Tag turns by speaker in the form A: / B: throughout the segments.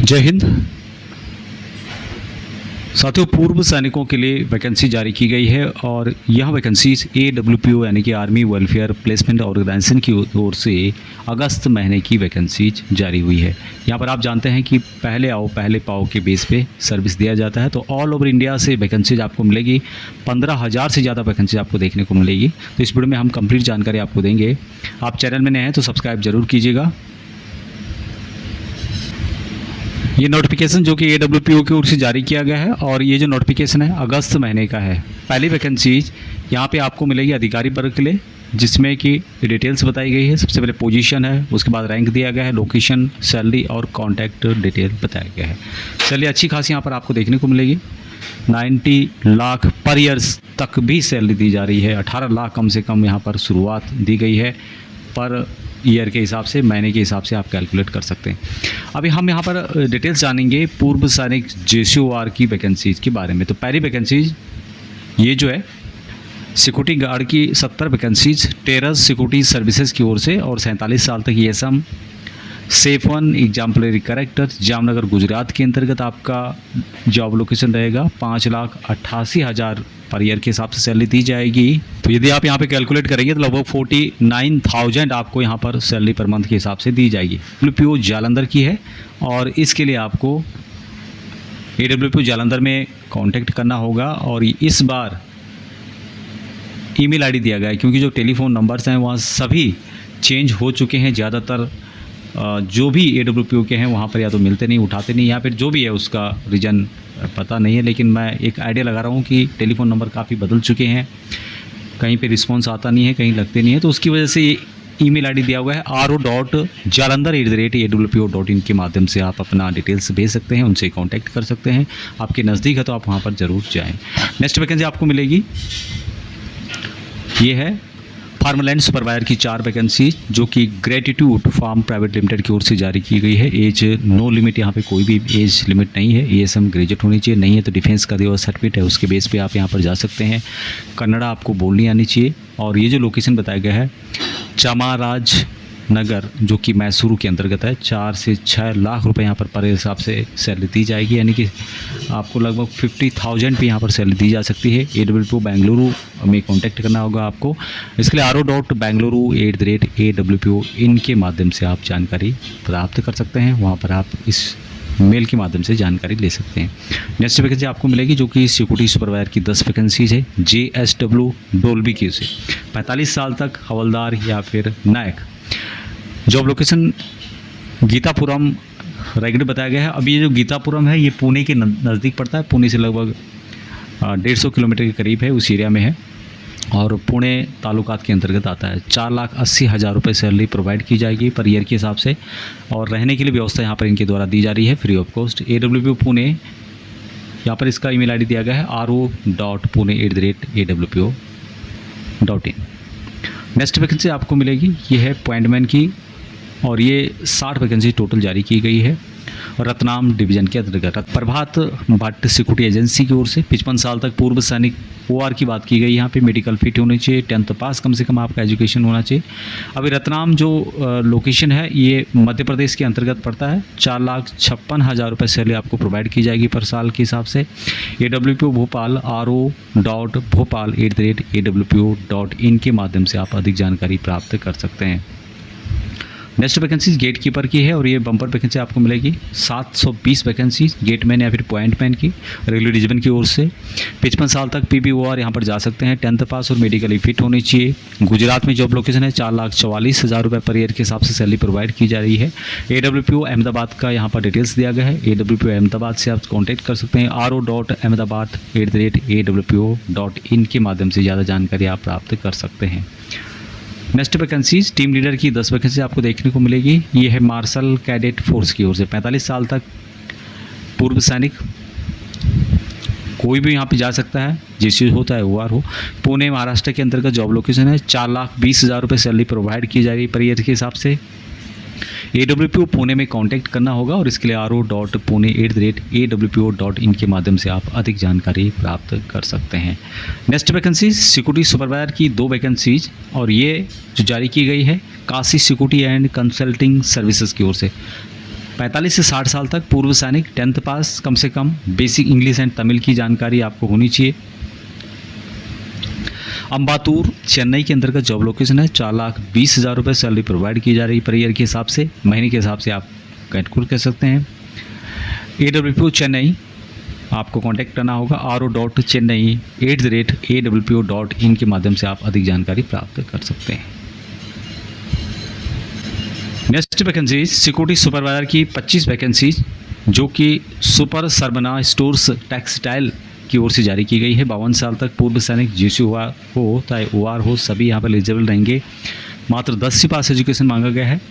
A: जय हिंद साथियों। पूर्व सैनिकों के लिए वैकेंसी जारी की गई है और यह वैकेंसी AWPO यानी कि आर्मी वेलफेयर प्लेसमेंट ऑर्गेनाइजेशन की ओर से अगस्त महीने की वैकेंसी जारी हुई है। यहाँ पर आप जानते हैं कि पहले आओ पहले पाओ के बेस पे सर्विस दिया जाता है। तो ऑल ओवर इंडिया से वैकेंसीज आपको मिलेगी। 15,000 से ज़्यादा वैकेंसी आपको देखने को मिलेगी। तो इस वीडियो में हम कंप्लीट जानकारी आपको देंगे। आप चैनल में नए हैं तो सब्सक्राइब जरूर कीजिएगा। ये नोटिफिकेशन जो कि AWPO की ओर से जारी किया गया है और ये जो नोटिफिकेशन है अगस्त महीने का है। पहली वैकेंसीज यहाँ पे आपको मिलेगी अधिकारी वर्ग के लिए, जिसमें कि डिटेल्स बताई गई है। सबसे पहले पोजीशन है, उसके बाद रैंक दिया गया है, लोकेशन, सैलरी और कॉन्टैक्ट डिटेल बताया गया है। चलिए, अच्छी खासी यहाँ पर आपको देखने को मिलेगी। 90 लाख पर ईयर्स तक भी सैलरी दी जा रही है। 18 लाख कम से कम यहाँ पर शुरुआत दी गई है। पर ईयर के हिसाब से, महीने के हिसाब से आप कैलकुलेट कर सकते हैं। अभी हम यहाँ पर डिटेल्स जानेंगे पूर्व सैनिक JCOR की वैकेंसीज के बारे में। तो पहली वैकेंसीज ये जो है सिक्योरिटी गार्ड की 70 वैकेंसीज टेरस सिक्योरिटी सर्विसेज की ओर से और 47 साल तक ये some safe one exemplary character Jamnagar Gujarat के अंतर्गत आपका जॉब लोकेशन रहेगा। 5,88,000 पर ईयर के हिसाब से सैलरी दी जाएगी। तो यदि आप यहाँ पे कैलकुलेट करेंगे तो लगभग 49,000 आपको यहाँ पर सैलरी पर मंथ के हिसाब से दी जाएगी। AWPO जालंधर की है और इसके लिए आपको AWPO जालंधर में कांटेक्ट करना होगा। और इस बार ईमेल आईडी दिया गया है, क्योंकि जो टेलीफोन नंबर्स हैं वहाँ सभी चेंज हो चुके हैं। ज़्यादातर जो भी AWPO के हैं वहाँ पर या तो मिलते नहीं, उठाते नहीं, या फिर जो भी है उसका रीज़न पता नहीं है। लेकिन मैं एक आइडिया लगा रहा हूँ कि टेलीफोन नंबर काफ़ी बदल चुके हैं, कहीं पे रिस्पांस आता नहीं है, कहीं लगते नहीं है। तो उसकी वजह से ये ईमेल आईडी दिया हुआ है ro.jalandhar@awpo.in के माध्यम से आप अपना डिटेल्स भेज सकते हैं, उनसे कांटेक्ट कर सकते हैं। आपके नज़दीक है तो आप वहाँ पर ज़रूर जाएँ। नेक्स्ट वैकेंसी आपको मिलेगी, ये है फार्मलैंड सुपरवाइजर की 4 वैकेंसी जो कि ग्रेटिट्यूड फार्म प्राइवेट लिमिटेड की ओर से जारी की गई है। एज नो लिमिट, यहाँ पे कोई भी एज लिमिट नहीं है। ASM ग्रेजुएट होनी चाहिए, नहीं है तो डिफेंस का दिया हुआ सर्टिफिकेट है उसके बेस पे आप यहाँ पर जा सकते हैं। कन्नड़ा आपको बोलनी आनी चाहिए। और ये जो लोकेशन बताया गया है चामाराज नगर जो कि मैसूरू के अंतर्गत है। 4 से 6 लाख रुपए यहाँ पर हिसाब से सैलरी दी जाएगी, यानी कि आपको लगभग 50,000 पे यहाँ पर सैलरी दी जा सकती है। AWPO बेंगलुरु में कांटेक्ट करना होगा आपको। इसके लिए ro.bangaluru@awpo इनके माध्यम से आप जानकारी प्राप्त कर सकते हैं। वहाँ पर आप इस मेल के माध्यम से जानकारी ले सकते हैं। नेक्स्ट वैकेंसी आपको मिलेगी जो कि सिक्योरिटी सुपरवाइजर की 10 वैकेंसीज है। JSW डोल्बी की से 45 साल तक हवलदार या फिर नायक। जॉब लोकेशन गीतापुरम रायगढ़ बताया गया है। अब ये जो गीतापुरम है ये पुणे के नज़दीक पड़ता है। पुणे से लगभग 150 किलोमीटर के करीब है, उस एरिया में है और पुणे तालुकात के अंतर्गत आता है। 4,80,000 रुपये सैलरी प्रोवाइड की जाएगी पर ईयर के हिसाब से। और रहने के लिए व्यवस्था यहाँ पर इनके द्वारा दी जा रही है free of cost. AWPO Pune, यहाँ पर इसका ईमेल आईडी दिया गया है ro.pune@awpo.in। नेक्स्ट वैकेंसी आपको मिलेगी, ये है पॉइंटमैन की और ये 60 वैकेंसी टोटल जारी की गई है रतनाम डिवीजन के अंतर्गत। प्रभात भट्ट सिक्योरिटी एजेंसी की ओर से 55 साल तक पूर्व सैनिक OR की बात की गई। यहाँ पे मेडिकल फिट होनी चाहिए, 10th पास कम से कम आपका एजुकेशन होना चाहिए। अभी रतनाम जो लोकेशन है ये मध्य प्रदेश के अंतर्गत पड़ता है। 4,56,000 रुपये सैलरी आपको प्रोवाइड की जाएगी पर साल के हिसाब से। AWPO भोपाल ro.bhopal@awpo.in के माध्यम से आप अधिक जानकारी प्राप्त कर सकते हैं। नेक्स्ट वैकेंसी गेट कीपर की है और ये बम्पर वैकेंसी आपको मिलेगी। 720 वैकेंसी गेटमैन या फिर पॉइंटमैन की रेलवे डिवीजन की ओर से। 55 साल तक PPOR यहाँ पर जा सकते हैं, 10th पास और मेडिकली फिट होनी चाहिए। गुजरात में जॉब लोकेशन है। 4,44,000 रुपये पर ईयर के हिसाब से सैलरी प्रोवाइड की जा रही है। AWPO अहमदाबाद का यहाँ पर डिटेल्स दिया गया है। AWPO अहमदाबाद से आप कॉन्टैक्ट कर सकते हैं ro.ahmedabad@awpo.in के माध्यम से ज़्यादा जानकारी आप प्राप्त कर सकते हैं। नेक्स्ट वैकेंसीज टीम लीडर की 10 वैकेंसी आपको देखने को मिलेगी। ये है मार्शल कैडेट फोर्स की ओर से 45 साल तक पूर्व सैनिक कोई भी यहाँ पे जा सकता है, जिससे होता है OR हो। पुणे महाराष्ट्र के अंतर्गत जॉब लोकेशन है। 4,20,000 रुपये सैलरी प्रोवाइड की जा रही है पर ईयर के हिसाब से। AWPO पुणे में कांटेक्ट करना होगा और इसके लिए ro.pune@awpo.in के माध्यम से आप अधिक जानकारी प्राप्त कर सकते हैं। नेक्स्ट वैकेंसी सिक्योरिटी सुपरवाइजर की 2 वैकेंसीज और ये जो जारी की गई है Kashi security and consulting services की ओर से। 45 से 60 साल तक पूर्व सैनिक, 10th पास, कम से कम बेसिक इंग्लिश एंड तमिल की जानकारी आपको होनी चाहिए। अम्बातूर चेन्नई के अंतर्गत जॉब लोकेशन है। 4,20,000 रुपये सैलरी प्रोवाइड की जा रही है पर ईयर के हिसाब से, महीने के हिसाब से आप कैलकुलेट कर सकते हैं। AWPO चेन्नई आपको कांटेक्ट करना होगा ro.chennai@awpo.in के माध्यम से आप अधिक जानकारी प्राप्त कर सकते हैं। नेक्स्ट वैकेंसीज सिक्योरिटी सुपरवाइजर की 25 वैकेंसीज जो कि सुपर सरबना स्टोर्स टेक्सटाइल की ओर से जारी की गई है। 52 साल तक पूर्व सैनिक, GC हो चाहे OR हो, सभी यहाँ पर एलिजिबल रहेंगे। मात्र 10 से पास एजुकेशन मांगा गया है।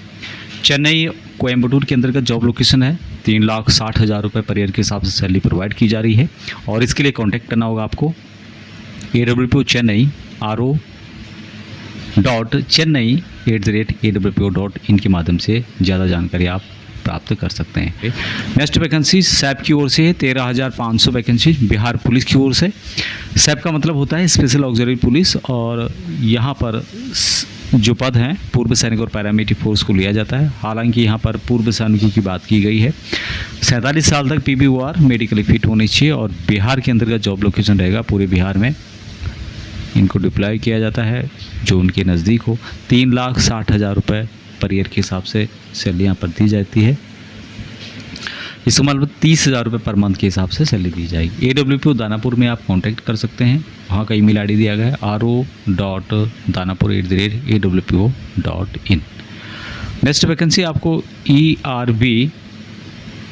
A: चेन्नई कोयम्बटूर के अंतर्गत जॉब लोकेशन है। 3,60,000 रुपये पर ईयर के हिसाब से सैलरी प्रोवाइड की जा रही है और इसके लिए कांटेक्ट करना होगा आपको AWPO चेन्नई ro.chennai@awpo.in के माध्यम से ज़्यादा जानकारी आप प्राप्त कर सकते हैं। नेक्स्ट वैकेंसी सैप की ओर से है। 13,500 वैकेंसी बिहार पुलिस की ओर से। सैप का मतलब होता है स्पेशल ऑक्सिलरी पुलिस और यहाँ पर जो पद हैं पूर्व सैनिक और पैरामिलिट्री फोर्स को लिया जाता है। हालांकि यहाँ पर पूर्व सैनिकों की बात की गई है। 47 साल तक PBOR मेडिकली फिट होनी चाहिए और बिहार के अंतर्गत जॉब लोकेशन रहेगा। पूरे बिहार में इनको डिप्लॉय किया जाता है जो उनके नज़दीक हो। 3,60,000 रुपये पर ईयर के हिसाब से सैलरी यहाँ पर दी जाती है। इसका मतलब 30,000 रुपये पर मंथ के हिसाब से सैलरी दी जाएगी। AWPO दानापुर में आप कांटेक्ट कर सकते हैं। वहाँ का ईमेल ID दिया गया है ro.danapur@awpo.in। नेक्स्ट वैकेंसी आपको ERB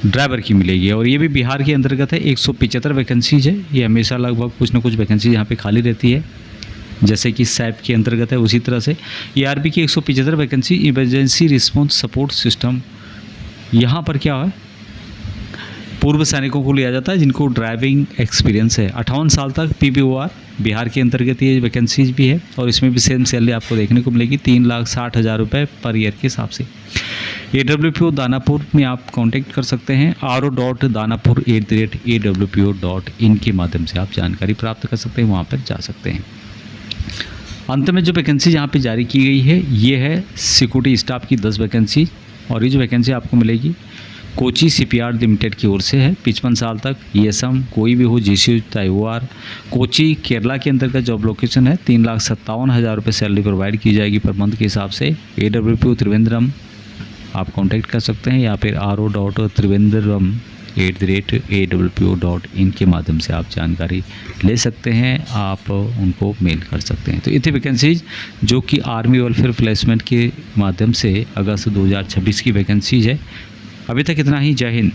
A: ड्राइवर की मिलेगी और ये भी बिहार के अंतर्गत है। 175 वैकेंसीज है। ये हमेशा लगभग कुछ ना कुछ वैकेंसी यहाँ पे खाली रहती है, जैसे कि सैप के अंतर्गत है उसी तरह से ERB की 175 vacancy emergency response support system. यहाँ पर क्या है, पूर्व सैनिकों को लिया जाता है जिनको ड्राइविंग एक्सपीरियंस है। 58 साल तक PBOR बिहार के अंतर्गत ये वैकेंसीज भी है और इसमें भी सेम सैलरी आपको देखने को मिलेगी 3,60,000 रुपये पर ईयर के हिसाब से। AWPO दानापुर में आप कांटेक्ट कर सकते हैं ro.danapur@awpo.in के माध्यम से आप जानकारी प्राप्त कर सकते हैं, वहाँ पर जा सकते हैं। अंत में जो वैकेंसी यहाँ पे जारी की गई है ये है सिक्योरिटी स्टाफ की 10 वैकेंसी और ये जो वैकेंसी आपको मिलेगी कोची शिपयार्ड लिमिटेड की ओर से है। 55 साल तक ESM कोई भी हो, GC चाहे OR। कोची केरला के अंतर्गत जॉब लोकेशन है। 3,57,000 रुपये सैलरी प्रोवाइड की जाएगी पर मंथ के हिसाब से। AWPO त्रिवेंद्रम आप कांटेक्ट कर सकते हैं या फिर ro.trivendram@awpo.in के माध्यम से आप जानकारी ले सकते हैं, आप उनको मेल कर सकते हैं। तो इतनी वैकेंसीज जो कि आर्मी वेलफेयर प्लेसमेंट के माध्यम से अगस्त 2026 की वैकेंसीज है। अभी तक इतना ही। जय हिंद।